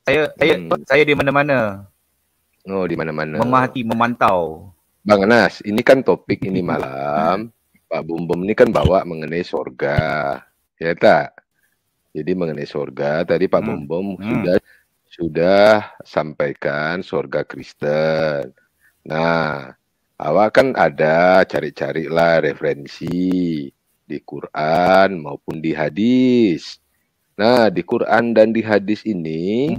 Saya saya di mana-mana. Oh, di mana-mana. Memahati, memantau. Bang Anas, ini kan topik ini malam. Pak Bumbum ini kan bawa mengenai surga, ya tak? Jadi mengenai surga tadi Pak Bumbum sudah sampaikan surga Kristen. Nah, awak kan ada cari-carilah referensi di Quran maupun di hadis. Nah, di Quran dan di hadis ini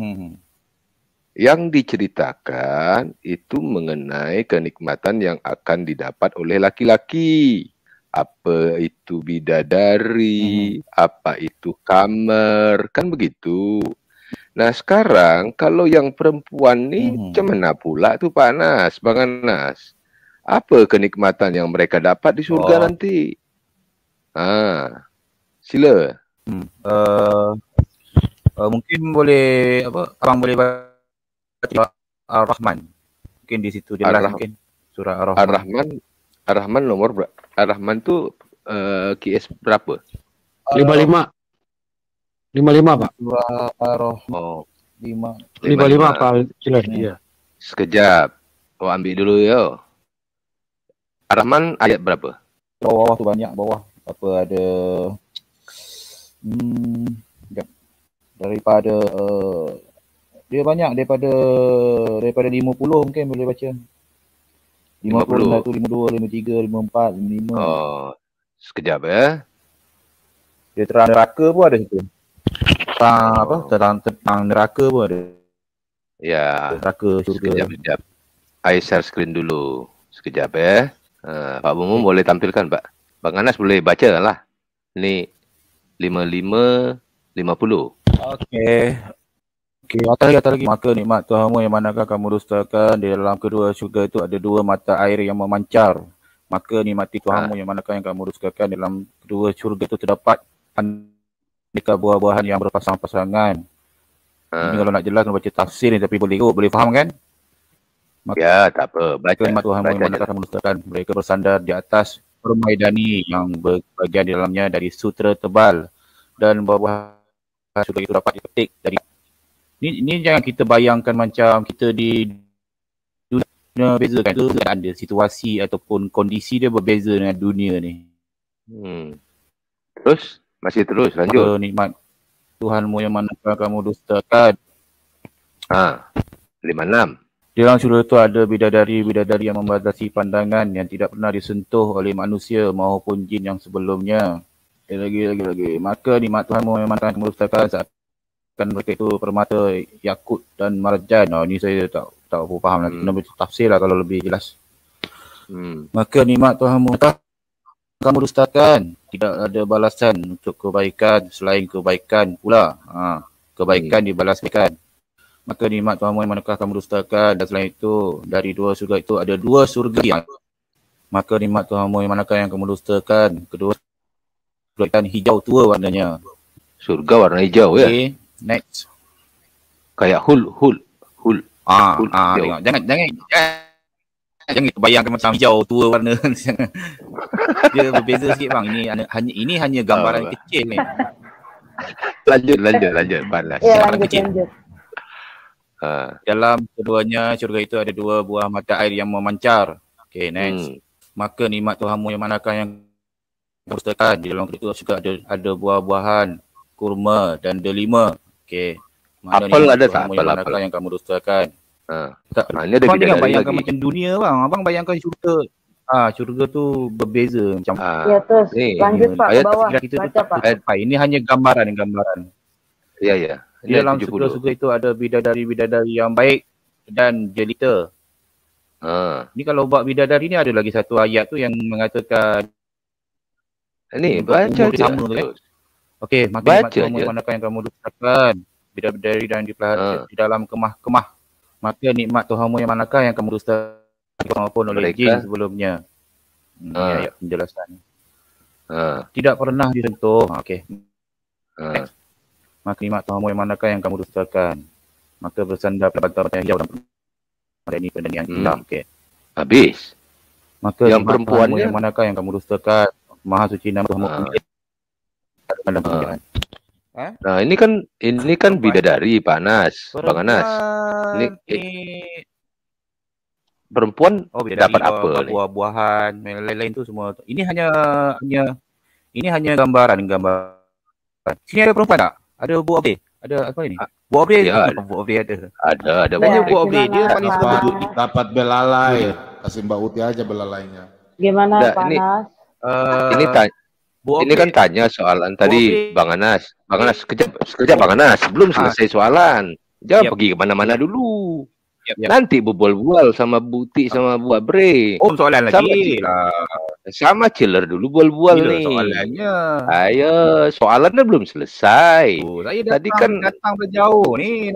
yang diceritakan itu mengenai kenikmatan yang akan didapat oleh laki-laki. Apa itu bidadari, apa itu kamar, kan begitu. Nah sekarang kalau yang perempuan nih macam mana pula tuh Pak Anas, Bang Anas? Apa kenikmatan yang mereka dapat di surga nanti? Sila. Mungkin boleh abang boleh baca Ar-Rahman. Mungkin di situ jelas mungkin surah Ar-Rahman. Ar-Rahman nomor berapa? Ar-Rahman tuh QS berapa? 55. 55 Pak. Surah Ar-Rahman. 55 Pak. Jelas dia. Sekejap. Ambil dulu ya. Ar-Rahman ayat berapa? Bawah tu banyak bawah. Apa ada daripada dia banyak daripada 50 mungkin boleh baca. 50 tu 52, 53, 54, 55. Oh, sekejap ya. Dia terang neraka pun ada situ. Tentang neraka pun ada. Ya. Neraka surga. Sekejap. I share screen dulu. Sekejap ya. Pak Bumum boleh tampilkan Pak. Bang Anas boleh baca lah. Ini 55, 50. Okey, kata lagi. Maka nikmat Tuhanmu yang manakah kamu dustakan, di dalam kedua syurga itu ada dua mata air yang memancar. Maka nikmati Tuhanmu yang manakah yang kamu dustakan, dalam kedua syurga itu terdapat aneka buah-buahan yang berpasang-pasangan. Ini kalau nak jelas, baca tafsir ni, tapi boleh faham kan? Maka, ya, tak apa. Baca nikmat Tuhanmu yang manakah kamu dustakan. Mereka bersandar di atas permaidani yang berbahagian di dalamnya dari sutera tebal, dan buah-buahan syurga itu dapat dipetik dari Ni jangan kita bayangkan macam kita di dunia beza kan. Itu ada situasi ataupun kondisi dia berbeza dengan dunia ni. Terus? Masih terus lanjut. Nikmat Tuhanmu yang manakah kamu dustakan. 56. Di dalam syurga itu ada bidadari-bidadari yang membatasi pandangan yang tidak pernah disentuh oleh manusia maupun jin yang sebelumnya. Lagi. Maka nikmat Tuhanmu yang manakah kamu dustakan saat kan mereka itu permata yakut dan marjan. Ni saya tak faham lagi. Kena baca tafsir lah kalau lebih jelas. Maka nikmat Tuhanmu kamu dustakan. Tidak ada balasan untuk kebaikan selain kebaikan pula. Kebaikan dibalas kebaikan. Maka nikmat Tuhanmu yang manakah kamu dustakan. Dan selain itu, dari dua surga itu ada dua surga. Maka nikmat Tuhanmu yang manakah yang kamu dustakan. Kedua surga hijau tua warnanya. Surga warna hijau ya. Next. Kayak hul. Tengok. Jangan bayangkan macam hijau tua warna. Dia berbeza sikit bang. Ini hanya gambaran kecil ni. Lanjut. Panas. Ya, lanjut. Dalam keduanya syurga itu ada dua buah mata air yang memancar. Okay, next. Maka nikmat Tuhanmu yang manakah yang dustakan. Di dalam itu juga ada buah-buahan kurma dan delima. Okey. Apel ada tak? Apel manakah yang kamu dustakan? Ini ada bidadari bayangkan lagi. Macam dunia bang. Abang bayangkan syurga. Syurga tu berbeza macam. Ya terus. Lanjut Pak ke bawah. Baca Pak. Ini hanya gambaran. Ya. Di dalam syurga itu ada bidadari-bidadari yang baik dan jelita. Ni kalau buat bidadari ni ada lagi satu ayat tu yang mengatakan ini baca sama tu kan. Okey, maka nikmat Tuhanmu yang manakah yang kamu dustakan, bidadari dan dipelihara di dalam kemah-kemah. Maka nikmat Tuhanmu yang manakah yang kamu dustakan maupun oleh jin sebelumnya. Ayat penjelasan. Tidak pernah disentuh. Okey. Maka nikmat Tuhanmu yang manakah yang kamu dustakan. Maka bersandar pada batu hijau dan ini yang indah. Okey. Habis. Maka yang perempuan yang manakah yang kamu dustakan. Maha suci nama Tuhanmu. Nah, ini kan bidadari, Pak Anas, Bang Anas. Ini perempuan dapat apa nih? Buah-buahan, lain-lain tu semua. Ini hanya gambaran. Sini ada perempuan tak? Ada buah obeh? Ada apa ini? Buah obeh? Ya, buah obeh ada. Ada Banyak buah obeh. Dia paling suka dapat belalai. Kasih Mbak Uti aja belalainya. Gimana Panas? Ini kan tanya soalan tadi Bang Anas. Bang Anas, sekejap Bang Anas. Belum selesai soalan. Jangan pergi kemana-mana dulu. Nanti bual-bual sama Buti sama Buat Bre. Oh, soalan lagi. Sama chiller dulu bual-bual nih. Soalannya. Ayo, soalannya belum selesai. Saya tadi kan datang berjauh nih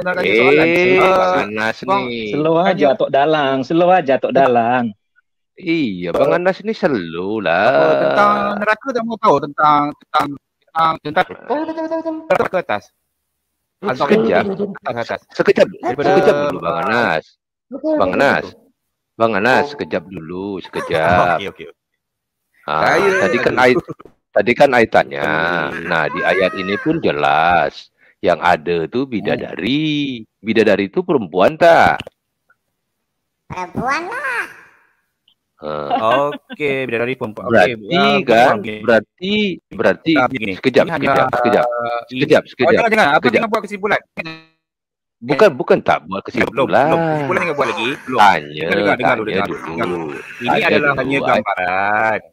nak tanya soalan. Bang Anas nih. Slow aja tok dalang. Iya, Bang Anas ini slow lah. Tentang neraka tak mau tahu tentang ke atas. Sekejap dulu Bang Anas. Bang Anas, sekejap dulu. Oke. Tadi kan aitannya. Nah, di ayat ini pun jelas yang ada tuh bidadari. Bidadari itu perempuan tak? Perempuan lah. Oke, bidadari perempuan. Berarti sekejap. Jangan. Apa tengah buat kesimpulan? Bukan tak buat kesimpulan. Kesimpulan yang buat lagi. Tanya dulu. Ini adalah hanya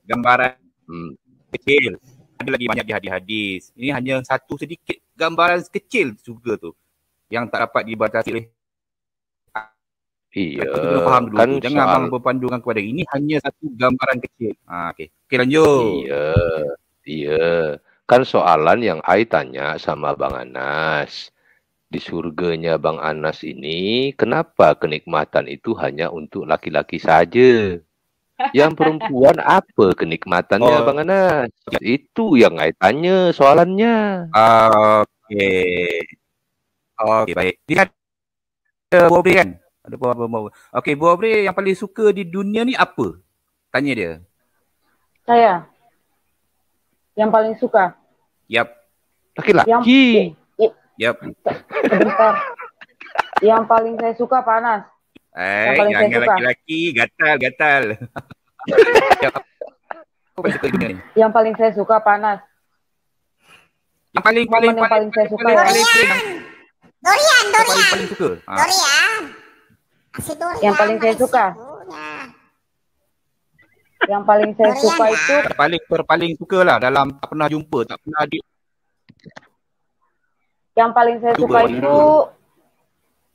gambaran kecil. Ada lagi banyak di hadis. Ini hanya satu sedikit gambaran kecil juga tu yang tak dapat dibatasi oleh. Iya. Kan jangan abang berpandukan kepada ini hanya satu gambaran kecil. Okey, lanjut. Iya. Kan soalan yang I tanya sama Bang Anas. Di surganya Bang Anas ini, kenapa kenikmatan itu hanya untuk laki-laki saja? Yang perempuan apa kenikmatannya Bang Anas? Itu yang I tanya soalannya. Okey, baik. Dia ada buah obeh kan? Ada buah. Okey, buah obeh yang paling suka di dunia ni apa? Tanya dia. Saya. Yang paling suka. Yap. Laki-laki. Yap. Sebentar. Yang paling saya suka Panas. Jangan laki-laki, gatal. Yang paling saya suka Panas. Yang paling saya suka Dorian. Paling suka. Dorian. Yang paling saya suka. Yang paling saya suka itu paling suka lah dalam tak pernah jumpa, tak pernah Yang paling saya suka itu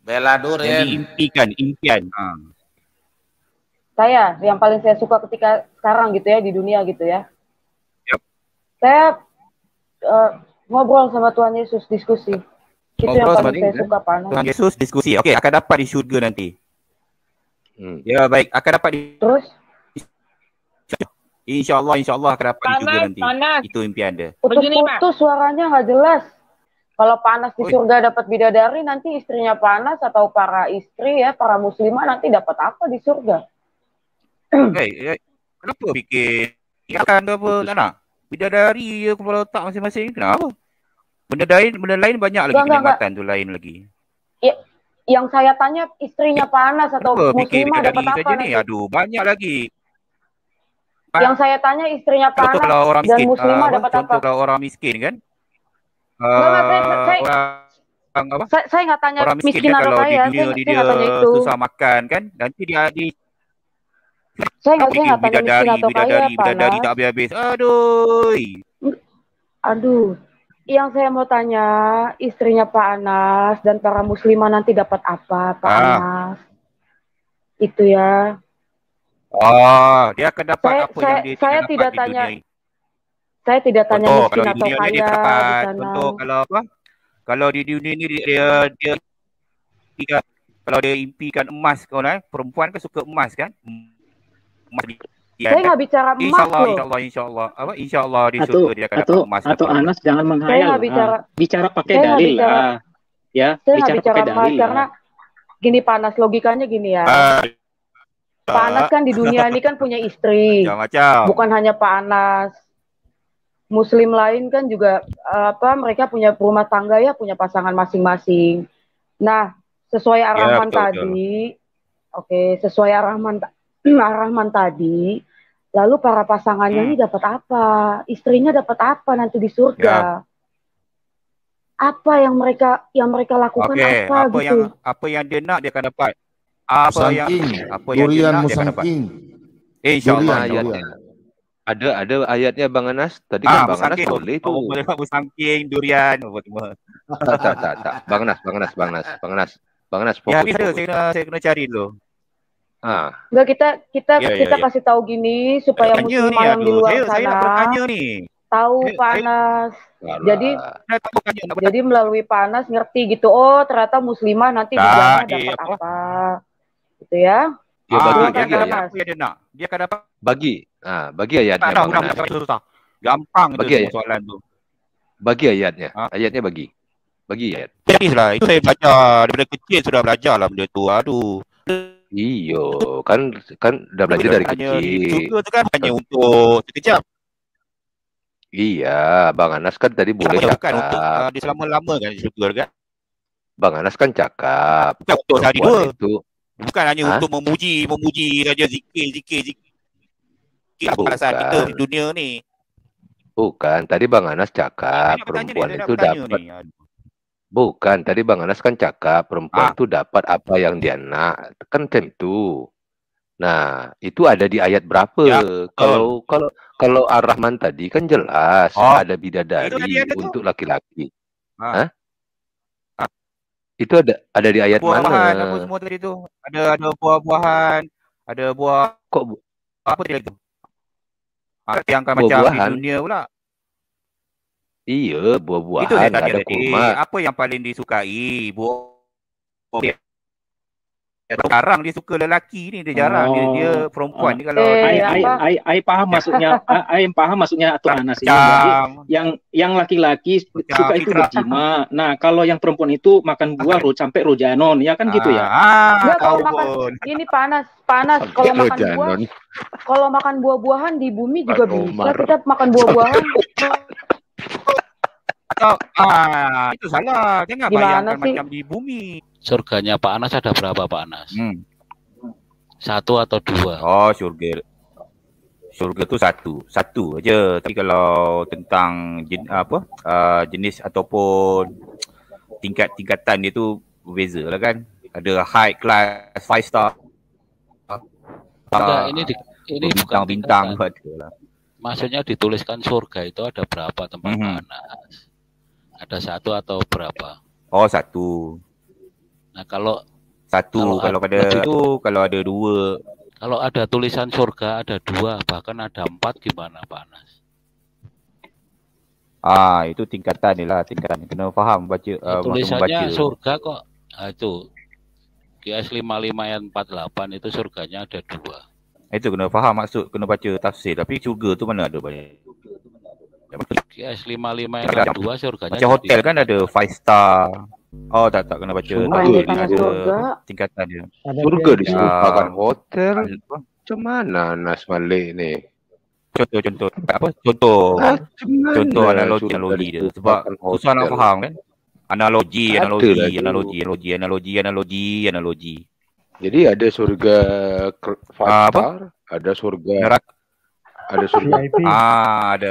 Bella Dorian. Impian. Saya yang paling saya suka ketika sekarang gitu ya di dunia gitu ya. Yep. Saya ngobrol sama Tuhan Yesus, diskusi. Itu yang paling saya suka Panas. Tuhan Yesus diskusi. Okey, akan dapat di syurga nanti. Ya baik, akan dapat di terus InsyaAllah akan dapat di syurga nanti. Itu impian dia. Putus suaranya nggak jelas. Kalau Panas di surga dapat bidadari, nanti istrinya Panas atau para istri ya, para muslimah nanti dapat apa di surga? Kenapa fikir akan apa tak nak? Bidadari je kepala otak masing-masing. Kenapa? Benda lain banyak lagi kenikmatan tu lain lagi. Ya, yang saya tanya istrinya Panas atau muslimah dapat apa nanti? Aduh, banyak lagi. Yang saya tanya istrinya Panas dan muslimah dapat apa? Contoh kalau orang miskin kan? Saya nggak tanya orang miskin atau kaya. Saya nggak tanya itu. Susah makan kan? Nanti dia saya nggak tanya miskin atau kaya, bidadari tak habis-habis. Aduh. Yang saya mau tanya, istrinya Pak Anas dan para muslimah nanti dapat apa, Pak Anas? Itu ya. Dia akan dapat apa yang dia saya tidak tanya. Saya tidak tanya miskin atau kaya di sana. Contoh kalau apa? Kalau di dunia ni dia kalau dia impikan emas perempuan kan suka emas kan? Emas saya nggak bicara emas loh. InsyaAllah di surga dia akan dapat emas. Atau Anas jangan menghayal. Bicara pakai dalil lah. Ya, saya nggak bicara emas karena gini Panas, logikanya gini ya. Pak Anas kan di dunia ini kan punya istri. Macam. Bukan hanya Pak Anas. Muslim lain kan juga mereka punya rumah tangga ya, punya pasangan masing-masing. Nah, sesuai Ar-Rahman tadi, sesuai Ar-Rahman tadi, lalu para pasangannya ini dapat apa? Istrinya dapat apa nanti di surga? Apa yang mereka lakukan apa gitu? Apa yang dia nak dia akan dapat. Durian musangking. InsyaAllah ayatnya. Ada ayatnya Bang Anas. Tadi kan Bang Anas boleh tu. Musangking, durian, Tak. Bang Anas fokus. Ya, saya kena cari dulu. Enggak, kita kasih tahu gini supaya muslimah yang di luar sana tahu Pak Anas. Jadi melalui Pak Anas ngerti gitu. Oh, ternyata muslimah nanti di sana dapat apa. Gitu ya. Dia bagi ayat. Dia akan dapat bagi ayatnya Bang Anas. Gampang itu soalan tu. Bagi ayatnya. Ayatnya bagi. Bagi ayat. Lah, itu saya belajar daripada kecil, sudah belajar lah benda tu. Aduh. Iyo, kan dah belajar dari kecil. Surga tu kan hanya untuk sekejap. Iya, Bang Anas kan tadi boleh cakap. Bukan untuk dia selama-lama kan di surga kan. Bang Anas kan cakap. Bukan untuk hari dua. Itu. Bukan hanya untuk memuji saja, zikir. Alasan kita di dunia ni. Bukan, tadi Bang Anas cakap perempuan itu dapat. Bukan, tadi Bang Anas kan cakap perempuan itu dapat apa yang dia nak. Kan tentu. Nah, itu ada di ayat berapa? Ya, kalau Ar-Rahman tadi kan jelas ada bidadari untuk laki-laki. Itu ada di ayat buah-buahan, mana? apa semua tadi tu? Ada buah-buahan, ada buah apa tadi tu? Yang kan macam di dunia pula. Iya, buah-buahan, ada kurma. Apa yang paling disukai? Buah. Jarang dia suka lelaki ni, dia jarang dia perempuan ni kalau I faham maksudnya. I faham maksudnya Tuan Anas ini. Yang laki-laki suka itu berjima. Nah, kalau yang perempuan itu makan buah sampai rojanon, ya kan gitu ya. Kalau makan ini panas kalau makan buah-buahan di bumi juga bisa. Kita makan buah-buahan. Itu salah. Jangan bayangkan macam di bumi. Surganya Pak Anas ada berapa Pak Anas? 1 atau 2? Oh, surga tu satu aja. Tapi kalau tentang jenis ataupun tingkatan dia tu berbeza lah kan. Ada high class, 5 star. Ini bukan bintang lah. Maksudnya dituliskan surga itu ada berapa tempat Pak Anas? Ada 1 atau berapa? Oh, 1. Nah, kalau ada 2. Kalau ada tulisan surga ada 2, bahkan ada 4 gimana Pak Anas? Itu tingkatan ni lah, kena faham baca. Tulisannya surga kok. Itu GS 55 ayat 48 itu surganya ada 2. Itu kena faham maksud, kena baca tafsir. Tapi surga tu mana ada banyak. GS 55 ayat 2 surganya. Macam hotel kan ada 5 star. Oh, tak kena baca. Ada tingkatan dia. Surga disebutkan hotel. Macam mana Nas Malik ni? Contoh apa? Contoh analogi dia. Sebab susah nak faham kan? Analogi. Jadi ada surga 5 star, ada surga neraka. Ada surga. Ada.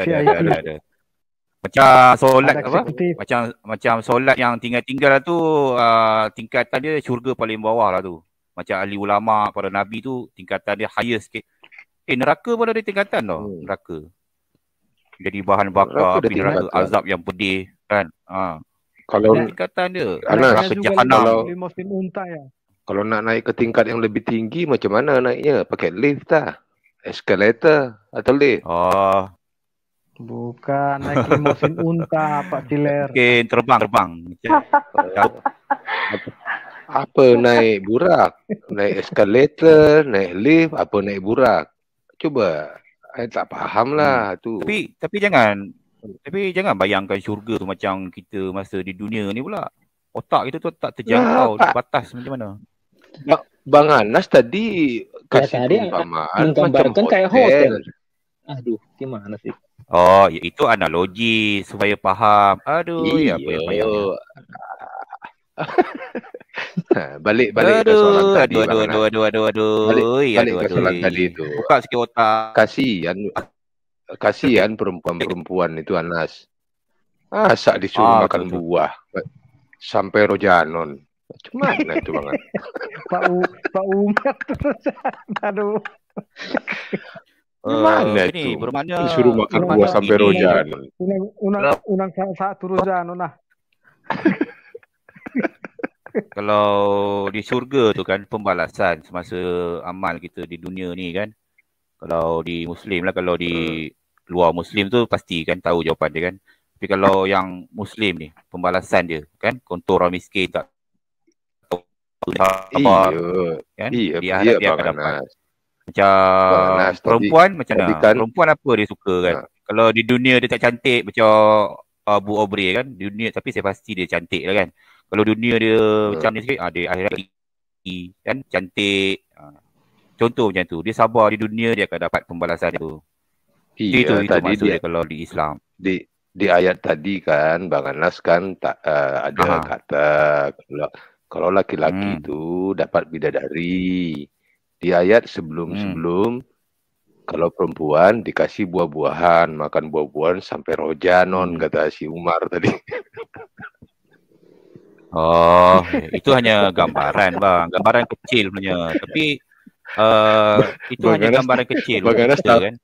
Macam solat apa? Macam solat yang tinggal tu tingkatan dia syurga paling bawah lah tu. Macam ahli ulama, para nabi tu tingkatan dia higher sikit. Neraka pun ada tingkatan tau. Neraka. Jadi bahan bakar api neraka, azab yang pedih kan. Kalau tingkatan dia neraka jahanam. Kalau nak naik ke tingkat yang lebih tinggi macam mana naiknya? Pakai lift tak? Escalator atau lift? Bukan naik limosin unta Pak Ciler. Mungkin terbang. Apa naik burak? Naik escalator, naik lift, apa naik burak? Coba, saya tak faham lah tu. Tapi jangan bayangkan syurga tu macam kita masa di dunia ni pula. Otak kita tu tak terjangkau, batas macam mana? Bang Anas tadi kasih perumpamaan menggambarkan kayak hotel. Aduh, gimana sih? Oh, ya itu analogi supaya paham. Aduh, ya apa yang payahnya. Balik ke soalan tadi, aduh, balik ke soalan tadi itu. Buka sikit otak. Kasihan perempuan itu, Anas. Masa disuruh makan buah sampai rojanon. Gimana itu, Bang? Pak Umar terus. Aduh. Gimana itu? Bermakna disuruh makan buah sampai rojanon. Unang satu rojanon nah. Kalau di surga tu kan pembalasan semasa amal kita di dunia ni kan. Kalau di Muslim lah, kalau di luar Muslim tu pasti kan tahu jawapan dia kan. Tapi kalau yang Muslim ni, pembalasan dia kan, contoh orang miskin tak tahu apa kan. Dia harap dia akan dapat. Macam perempuan macam mana? Perempuan apa dia suka kan? Kalau di dunia dia tak cantik macam Bu Aubrey kan, di dunia tapi saya pasti dia cantik lah kan. Kalau dunia dia macam ni sikit, dia akhirat kan cantik. Contoh macam tu, dia sabar di dunia dia akan dapat pembalasan itu. Itu maksudnya kalau di Islam. Di ayat tadi kan Bang Anas kan ada kata kalau laki-laki itu dapat bidadari. Di ayat sebelum kalau perempuan dikasih buah-buahan, makan buah-buahan sampai rojanon kata si Umar tadi. Oh, itu hanya gambaran Bang, gambaran kecil punya. Tapi itu hanya gambaran kecil. Bang Anas tahu kan?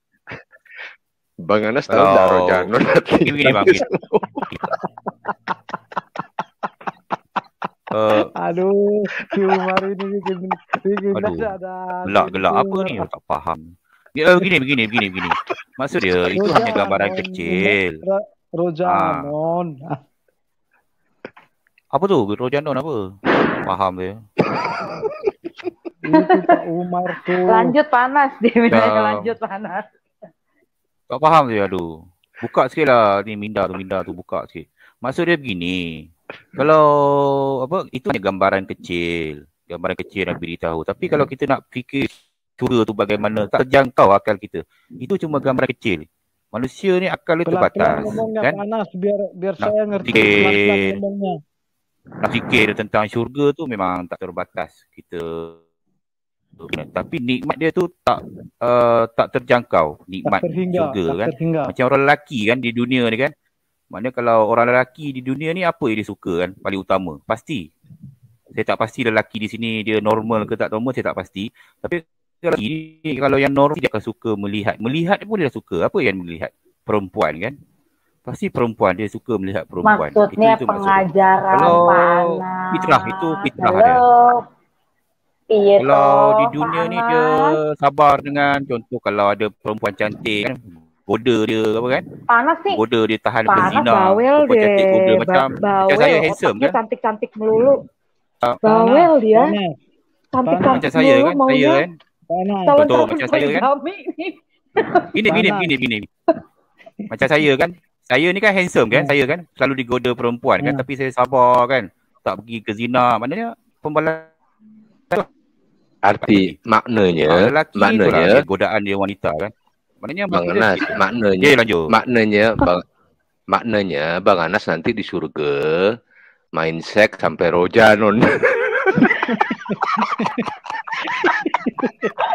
Bang Anas tahu tak rojanon? Begini Bang. Aduh, si Umar ini bikin gelak apa ni? Tak faham. Begini. Maksud dia itu hanya gambaran kecil. Rojanon. Apa tu? Rojanon apa? Faham dia. Itu Pak Umar tuh. Lanjut panas dia lanjut panas. Tak faham dia, aduh. Buka sikit lah ni minda tu buka sikit. Maksud dia begini. Kalau apa itu hanya gambaran kecil yang beritahu. Tapi kalau kita nak fikir surga tu bagaimana, tak terjangkau akal kita. Itu cuma gambaran kecil. Manusia ni akal dia terbatas kan? Panas biar saya ngerti ngomongnya. Nak fikir tentang syurga tu memang tak terbatas kita. Tapi nikmat dia tu tak terjangkau, nikmat syurga kan. Macam orang lelaki kan di dunia ni kan. Maknanya kalau orang lelaki di dunia ni apa yang dia suka kan paling utama? Pasti. Saya tak pasti lelaki di sini dia normal ke tak normal, saya tak pasti. Tapi kalau yang normal dia akan suka melihat. Melihat pun dia suka. Apa yang melihat? Perempuan kan. Pasti perempuan dia suka melihat perempuan. Maksudnya itu pengajaran panas. Fitrah itu fitrah dia. Kalau di dunia ni dia sabar dengan contoh kalau ada perempuan cantik kan. Goda dia apa kan? Panas sih. Goda dia tahan berzina. Bawel dia. Cantik goda macam saya handsome kan. Cantik-cantik melulu. Bawel dia. Cantik-cantik macam saya kan. Saya kan. Contoh macam saya kan. Gini. Macam saya kan. Saya ni kan handsome kan. Saya kan selalu digoda perempuan kan. Tapi saya sabar kan. Tak pergi ke zina. Maknanya pembalasan. Arti maknanya godaan dia wanita kan. Maknanya Bang Anas, maknanya Bang Anas nanti di surga main seks sampai rojanon.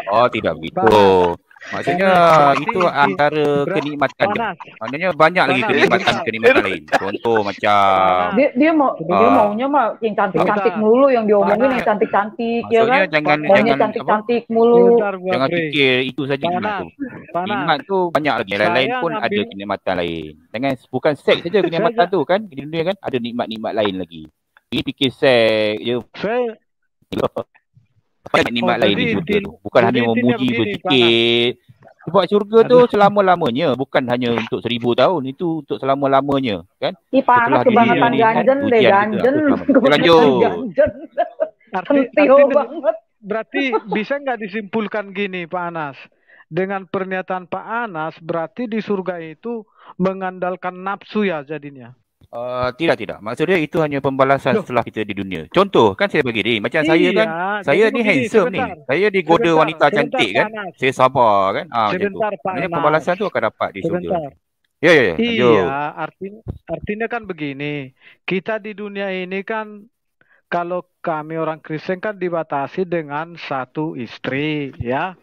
Oh, tidak begitu. Maksudnya itu antara kenikmatan. Maknanya banyak lagi kenikmatan lain. Contoh macam dia maunya mah yang cantik-cantik mulu, yang diomongin yang cantik-cantik ya kan. Jangan cantik-cantik mulu. Jangan fikir itu saja nikmat tu. Nikmat tu banyak lagi. Lain pun ada kenikmatan lain. Bukan seks saja kenikmatan tu kan. Di dunia kan ada nikmat-nikmat lain lagi. Ini fikir seks je. Banyak nikmat lain di syurga tu. Bukan hanya memuji berzikir. Sebab syurga tu selama-lamanya. Bukan hanya untuk 1000 tahun. Itu untuk selama-lamanya. Kan? Panas kebangetan ganjen deh. Ganjen. Lanjut. Berarti bisa nggak disimpulkan gini Pak Anas? Dengan pernyataan Pak Anas berarti di surga itu mengandalkan nafsu ya jadinya. Tidak. Maksudnya itu hanya pembalasan setelah kita di dunia. Contoh, kan saya bagi ni. Macam saya kan, saya ni handsome ni. Saya digoda wanita cantik kan. Saya sabar kan. Sebentar Pak Anas. Anas. Pembalasan tu akan dapat di syurga. Ya. Iya, artinya kan begini. Kita di dunia ini kan, kalau kami orang Kristen kan dibatasi dengan satu istri, ya.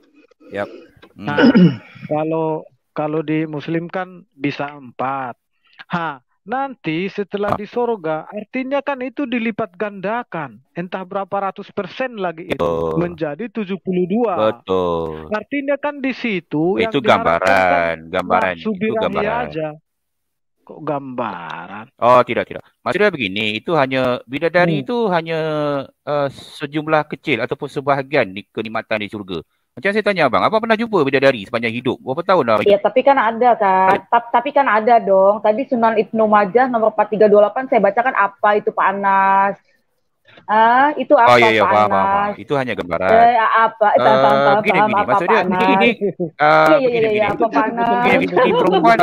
Yap. Nah, kalau di Muslim kan bisa 4. Nanti setelah di sorga, artinya kan itu dilipat gandakan. Entah berapa ratus % lagi itu. Menjadi 72. Betul. Artinya kan di situ itu yang gambaran itu subirani gambaran aja. Kok gambaran? Oh, tidak. Maksudnya begini, itu hanya bidadari itu hanya sejumlah kecil ataupun sebahagian kenikmatan di syurga. Macam saya tanya abang, apa pernah jumpa bidadari sepanjang hidup? Berapa tahun dah? Iya, tapi kan ada kan. Tapi kan ada dong. Tadi Sunan Ibnu Majah nomor 4328 saya bacakan apa itu Pak Anas? Itu apa Pak Anas? Paham. Itu hanya gambaran. Apa? Begini. Maksudnya ini Iya, apa Pak Anas? Begini, perempuan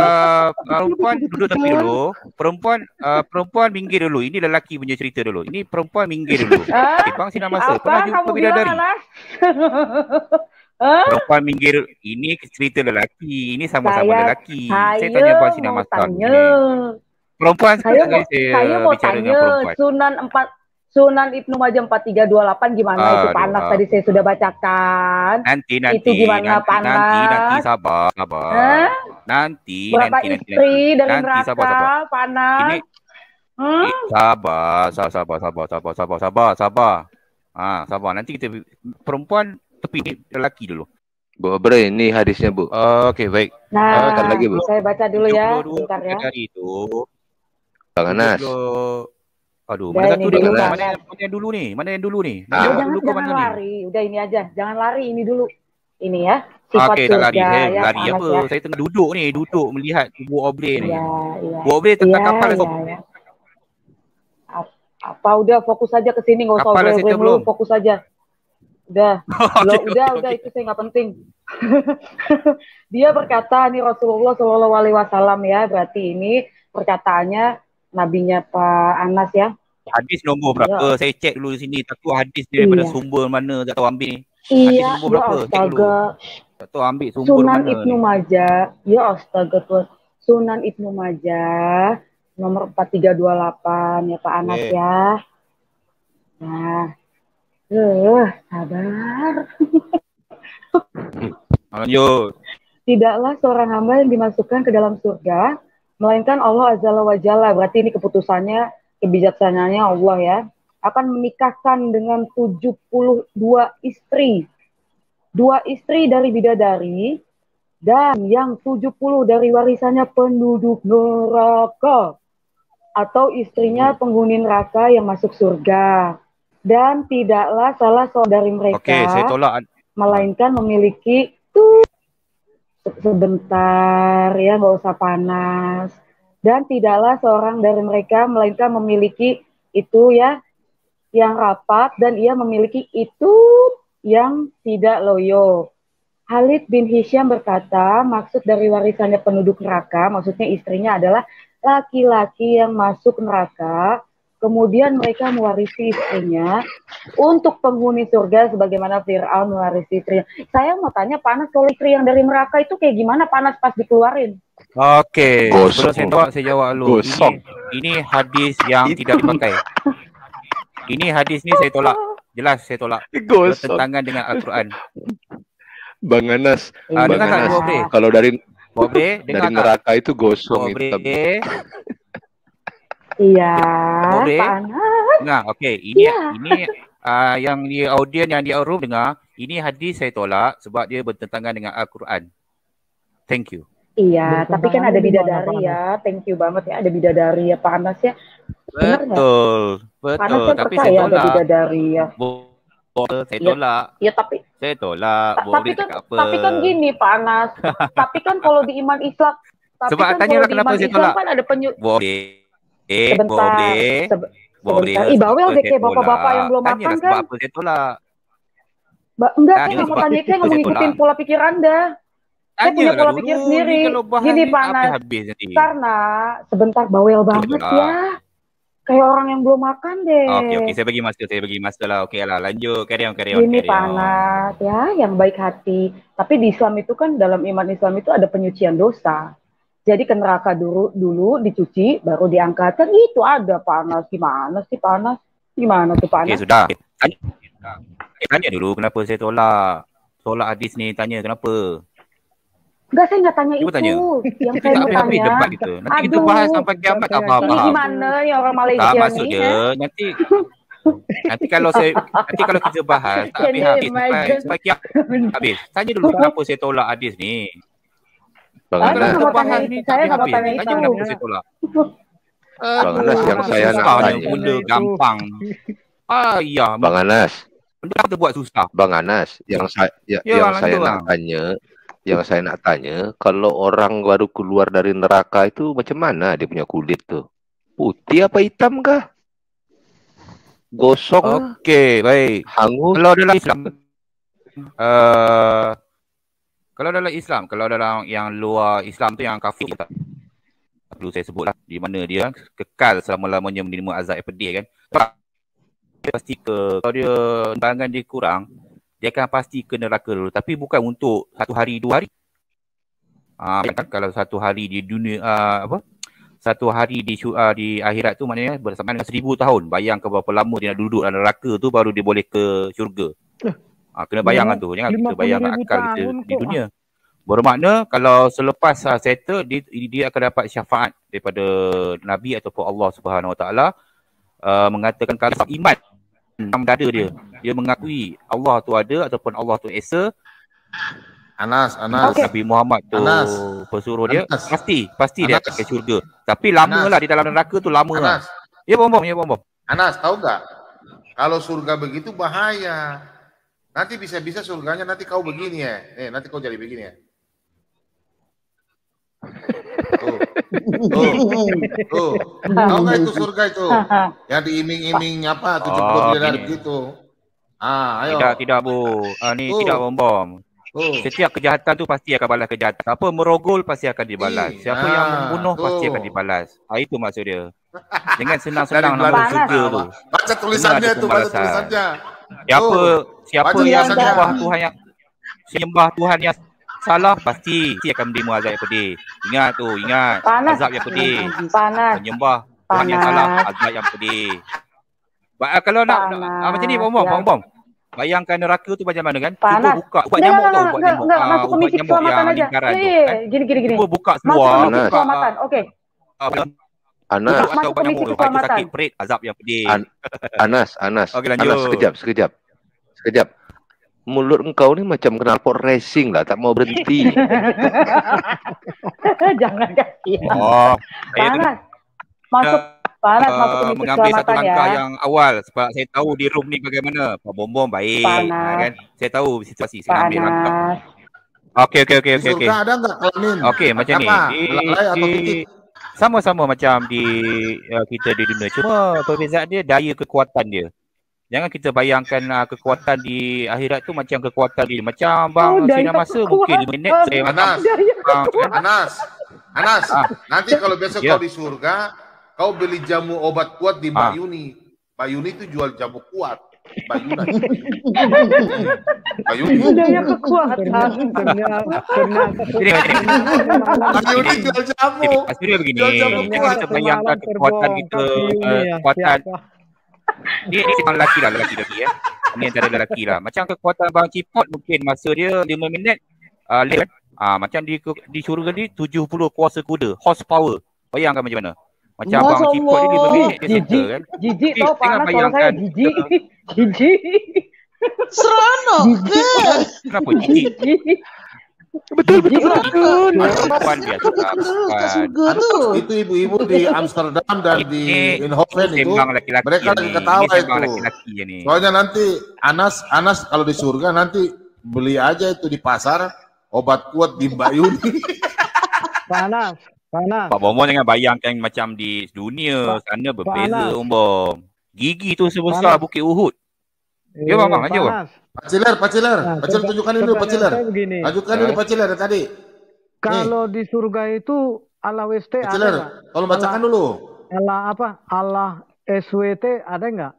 duduk tepi dulu. Perempuan minggir dulu. Ini lelaki punya cerita dulu. Ini perempuan minggir dulu. Bang Sinar Masa pernah jumpa bidadari? Perempuan minggir, ini cerita lelaki. Ini sama-sama lelaki. Saya tanya Bang Sinar Masa. Perempuan saya mau tanya Sunan Ibnu Majah 4328 gimana itu Pak Anas tadi saya sudah bacakan. Nanti itu gimana Pak Anas? Nanti sabar. Nanti berapa istri dari nanti, neraka Pak Anas? Sabar. Nanti kita perempuan tepi lelaki dulu. Bu Bre, ini hadisnya Bu. Okey, baik. Nah, lagi Bu. Saya baca dulu ya, bentar ya. Dari itu. Bang Anas. Aduh, mana satu dia? Mana yang dulu ni? Jangan lari. Udah ini aja. Jangan lari, ini dulu. Ini ya. Sifat tak lari. Lari apa? Ya. Saya tengah duduk melihat Bu Obre ni. Bu Obre tentang kapal apa udah fokus saja ke sini, enggak usah belum fokus saja. Udah. Udah itu saya nggak penting. Dia berkata nih Rasulullah Shallallahu Alaihi Wasallam ya, berarti ini perkataannya nabinya Pak Anas ya. Hadis nombor berapa? Saya cek dulu di sini. Tak tahu hadis dia daripada sumber mana, tak tahu ambil ni. Iya, hadis nombor berapa? Astaga. Tak tahu ambil sumber Sunan mana. Ibnu Majah. Ya astaga tuh. Sunan Ibnu Majah nomor 4328 ya Pak Anas ya. Nah. Sabar. Lanjut. Tidaklah seorang hamba yang dimasukkan ke dalam surga melainkan Allah Azza wa Jalla, berarti ini keputusannya, kebijaksanaannya Allah ya, akan menikahkan dengan 72 istri. 2 istri dari bidadari dan yang 70 dari warisannya penduduk neraka atau istrinya penghuni neraka yang masuk surga. Dan tidaklah salah seorang dari mereka saya tolak. Melainkan memiliki sebentar ya, nggak usah panas. Dan tidaklah seorang dari mereka melainkan memiliki itu ya yang rapat, dan ia memiliki itu yang tidak loyo. Khalid bin Hisham berkata, maksud dari warisannya penduduk neraka, maksudnya istrinya adalah laki-laki yang masuk neraka, kemudian mereka mewarisi istrinya untuk penghuni surga sebagaimana Fir'aun mewarisi istrinya. Saya mau tanya Panas, kalau istri yang dari neraka itu kayak gimana Panas pas dikeluarin? Oke, sebelum saya jawab dulu. Ini hadis yang tidak dipakai. Ini hadis ni saya tolak. Jelas saya tolak. Bertentangan dengan Al-Quran. Bang Anas, kalau dari neraka itu gosong. Iya, Panas. Nah, okey. Ini yang di audien, yang di room dengar, ini hadis saya tolak sebab dia bertentangan dengan Al-Quran. Thank you. Iya, tapi kan ada bidadari ya. Thank you banget ya, ada bidadari ya Panas ya. Betul. Panas kan tapi percaya saya tolak. Ada bidadari ya. Saya tolak. Iya, tapi saya tolak. Tapi kan gini Panas. Tapi kan kalau di iman Islam, sebab kan tanyalah kenapa saya tolak. Kan ada sebentar. Bawel deh kayak bapak-bapak yang belum makan kan. Sebab apa saya tolak? Enggak, saya nggak mau tanya, saya nggak mau ngikutin pola pikir Anda. Saya punya Tanyalah pola dulu pikir ni sendiri. kalau bahas Gini ni tak Panas, habis nanti. karena sebentar bawel banget Itulah. ya. Kayak orang yang belum makan deh. Okey, saya bagi masa lah. Okey lah, lanjut. Carry on. Gini Panas ya, yang baik hati. Tapi di Islam itu kan, dalam iman Islam itu ada penyucian dosa. Jadi ke neraka dulu dicuci, baru diangkat. Kan itu ada Panas. Gimana sih Panas? Gimana tuh Panas? Okey, sudah. Tanya dulu kenapa saya tolak hadis ni. Tanya kenapa. Enggak, saya nggak tanya Cuba itu. tanya. Yang saya mau Tapi tanya. debat kita. Nanti kita bahas sampai kiamat tak Ini faham. gimana ya orang Malaysia Tak nih? maksud dia nanti kalau kita bahas tak habis sampai kiamat habis. Tanya dulu kenapa saya tolak hadis ni. Bang Saya Anas, nggak mau tanya itu. Saya nggak mau tanya Tanya itu. kenapa saya tolak. Bang Anas yang saya nak tanya. Benda gampang. Ya, Bang Anas, benda kita buat susah. Bang Anas, yang saya nak tanya, kalau orang baru keluar dari neraka itu macam mana dia punya kulit tuh? Putih apa hitam kah? Gosong? Okey, baik. Hangus? Kalau dalam yang luar Islam tu yang kafir tak perlu saya sebutlah di mana dia kekal selama-lamanya menerima azab yang pedih kan. Dia pasti kalau dia timbangan dia kurang, dia akan pasti ke neraka dulu, tapi bukan untuk 1 hari 2 hari. Kan kalau 1 hari di dunia 1 hari di akhirat tu maknanya bersamaan dengan 1000 tahun. Bayangkan berapa lama dia nak duduk dalam neraka tu baru dia boleh ke syurga. Kena bayangkan tu. Jangan kita bayangkan akal kita di dunia. Bermakna kalau selepas settle dia akan dapat syafaat daripada Nabi ataupun Allah Subhanahu Wa Taala mengatakan kalau iman dalam dada dia mengakui Allah tu ada ataupun Allah tu esa. Anas. Nabi Muhammad tu pesuruh dia, pasti dia akan ke syurga. Tapi lamalah di dalam neraka tu lama lah. Ya bom. Anas, tahu nggak? Kalau surga begitu bahaya. Nanti bisa-bisa surganya nanti kau begini ya. Nanti kau jadi begini ya. Tuh. Tahu nggak itu surga itu? Yang diiming-iming 70 miliar begitu. Ayo. Tidak Bu. Tidak bom. Setiap kejahatan tu pasti akan balas kejahatan. Siapa merogol pasti akan dibalas. Siapa yang membunuh pasti akan dibalas. Itu maksud dia. Jangan senang-senang nak masuk surga tu. Baca tulisannya tu, Siapa yang sembah Tuhan yang salah pasti akan menerima azab yang pedih. Ingat. Azab yang pedih. Menyembah Tuhan yang salah, azab yang pedih. Kalau nak macam ni bom. Bayangkan neraka tu macam mana kan? Cuba buka ubat nyamuk tu, ubat nyamuk yang lingkaran tu kan. Gini. Cuba buka seluar. Okey. Anas. Ubat nyamuk tu, bagi sakit perut, azab yang pedih. Anas. Okey, lanjut. Anas, sekejap. Mulut engkau ni macam knalpot racing lah, tak mau berhenti. Jangan kasih. Panas masuk komisi mengambil satu keselamatan langkah ya. yang awal sebab saya tahu di room ni bagaimana. Pak Bom baik kan. Saya tahu situasi saya ambil langkah. Okey. Surga ada enggak kelamin? Okey, macam ni. Sama-sama macam di kita di dunia. Cuma perbezaan dia daya kekuatan dia. Jangan kita bayangkan kekuatan di akhirat tu macam kekuatan di macam bang Sina Masa mungkin 5 minit saya Anas. Nanti kalau besok kau di surga, kau beli jamu obat kuat di Mbak Yuni. Mbak Yuni itu jual jamu kuat. Mbak Yuni. Daya kekuatan. Mbak Yuni jual jamu. Maksudnya begini, jangan kita bayangkan kekuatan kita, kekuatan. Ini orang lelaki ya. Ini antara lelaki lah. Macam kekuatan Bang Cipot mungkin masa dia 5 minit lewat. Macam di syurga ni 70 kuasa kuda, horsepower. Bayangkan macam mana? Macam Bang Cipot ni 5 minit dia settle kan. Jijik tau Panas kalau saya jijik. Seronok ke? Kenapa jijik? Betul. Perempuan biasa. Itu ibu-ibu di Amsterdam dan di Eindhoven itu mereka lagi ketawa itu. Soalnya nanti Anas kalau di surga nanti beli aja itu di pasar obat kuat di Mbak Yuni. Panas. Pak Bomo jangan bayangkan macam di dunia sana berbeza Bom. Gigi tu sebesar Bukit Uhud. Yo Bang, ayo. Pak Ciler. Pak Ciler tunjukkan dulu Pak Ciler. Tunjukkan dulu Pak Ciler tadi. Kalau di surga itu Allah WST ada nggak? Tolong bacakan dulu. Allah apa? Allah SWT ada nggak?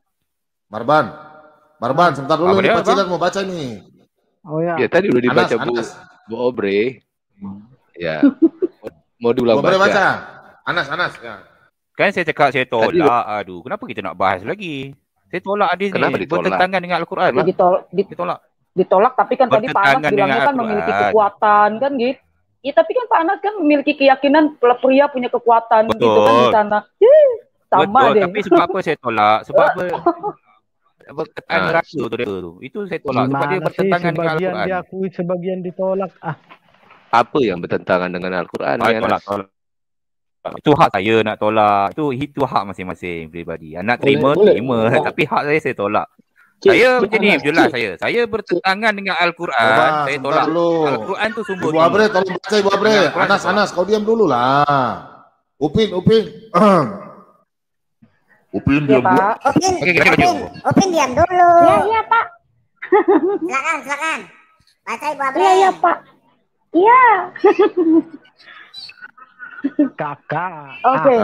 Marban, sebentar dulu nih Pak Ciler mau baca nih. Oh ya. Ya tadi udah dibaca Bu Obre. Ya. Mau diulang baca. Baca. Anas ya. Kan saya cakap saya tolak. Aduh, kenapa kita nak bahas lagi? Saya tolak hadis ni bertentangan dengan Al-Quran. Ditolak tapi kan tadi Pak Anas bilangnya kan memiliki kekuatan kan gitu. Ya tapi kan Pak Anas kan memiliki keyakinan pria punya kekuatan gitu kan di sana. Sama betul, deh. Tapi sebab apa saya tolak? Sebab apa? Berkaitan neraka tu. Itu saya tolak sebab dia bertentangan dengan Al-Quran. Sebagian diakui, sebagian ditolak. Apa yang bertentangan dengan Al-Quran? Tolak. Itu hak saya nak tolak. Itu hak masing-masing pribadi. Nak terima. Tapi hak saya tolak. Saya macam ni jelas saya. Saya bertentangan dengan Al-Quran. Saya tolak. Al-Quran tu sumber. Ibu Abre, tolong baca Ibu Abre. Anas, kau diam dulu lah. Upin. Upin diam dulu. Upin diam dulu. Iya Pak. Silakan. Baca Ibu Abre. Iya Pak. Iya. Kakak. Oke.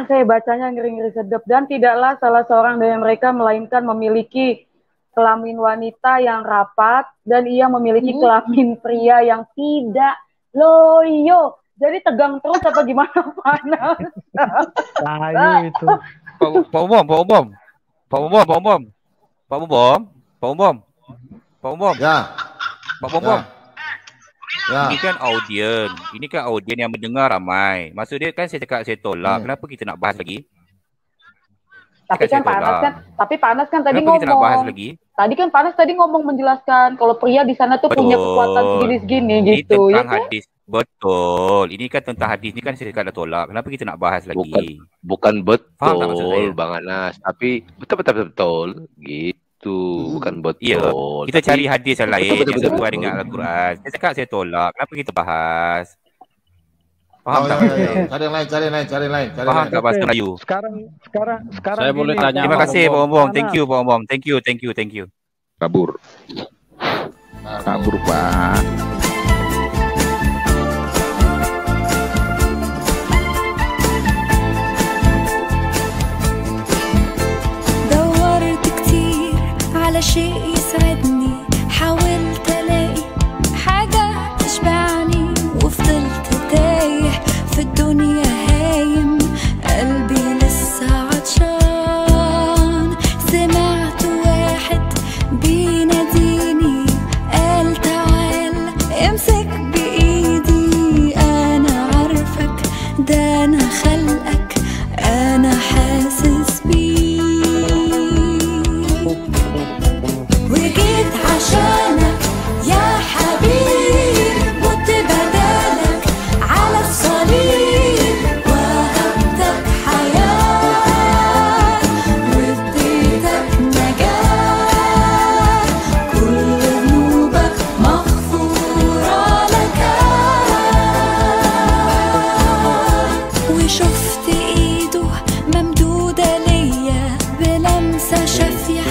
Saya bacanya ngeri-ngeri sedap. Dan tidaklah salah seorang dari mereka melainkan memiliki kelamin wanita yang rapat dan ia memiliki kelamin pria yang tidak loyo. Jadi tegang terus apa gimana panas? Layu itu. Pak Bom. Ya. Pak Bom. Ya. Ini kan audien yang mendengar ramai. Maksud dia kan saya cakap saya tolak. Kenapa kita nak bahas lagi? Tapi kan Panas kan tadi ngomong. Kita nak bahas lagi? Tadi kan Panas tadi ngomong menjelaskan kalau pria di sana tuh punya kekuatan segini-segini gitu. Ini tentang hadis. Betul. Ini kan tentang hadis. Ini kan saya cakap dah tolak. Kenapa kita nak bahas lagi? Bukan betul Bang Anas. Tapi betul. Gitu. Bukan betul. Ya, kita cari hadis yang lain yang sesuai dengan Al-Quran. Saya cakap saya tolak. Kenapa kita bahas? Faham tak? Cari yang lain. Faham tak bahasa Melayu? Sekarang saya boleh tanya. Terima kasih Pak Ombong. Thank you Pak Ombong. Thank you. Kabur Pak. على شيء يسعدني حاولت الاقي حاجة تشبعني وفضلت تايه في الدنيا هايم قلبي لسه عطشان سمعت واحد بيناديني قال تعال امسك بايدي انا عارفك ده انا خلقك انا حاسس بيك عشانك يا حبيب مت بدالك على الصليب وهبتك حياة واديتك نجاة كل ذنوبك مغفورة لك وشفت ايده ممدودة ليا بلمسة شافية